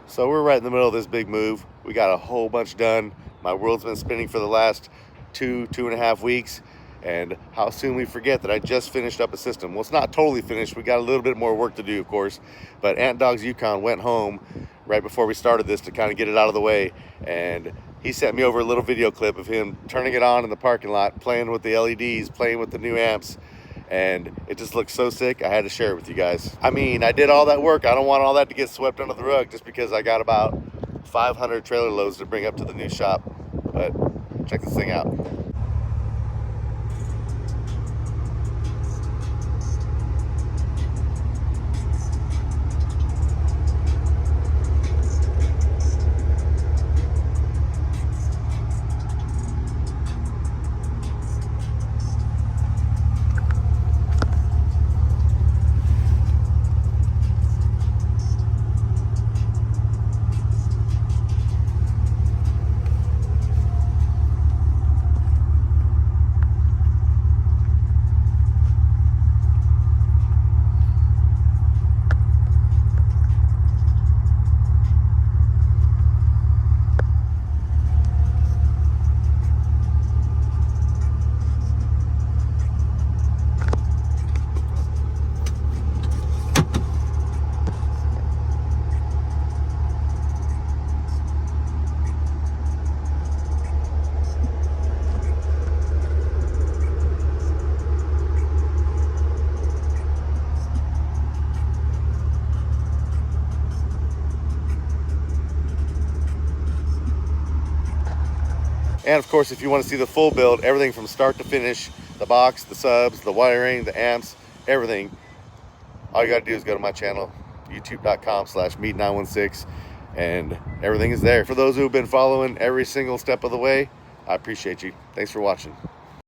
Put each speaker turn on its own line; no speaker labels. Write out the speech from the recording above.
So we're right in the middle of this big move. We got a whole bunch done. My world's been spinning for the last two and a half weeks. And how soon we forget that I just finished up a system. Well, it's not totally finished. We got a little bit more work to do, of course. But Ant Dog's Yukon went home right before we started this to kind of get it out of the way. And he sent me over a little video clip of him turning it on in the parking lot, playing with the LEDs, playing with the new amps. And it just looks so sick. I had to share it with you guys. I mean, I did all that work. I don't want all that to get swept under the rug just because I got about 500 trailer loads to bring up to the new shop. But check this thing out. And of course, if you want to see the full build, everything from start to finish, the box, the subs, the wiring, the amps, everything, all you got to do is go to my channel, youtube.com/mead916, and everything is there. For those who have been following every single step of the way, I appreciate you. Thanks for watching.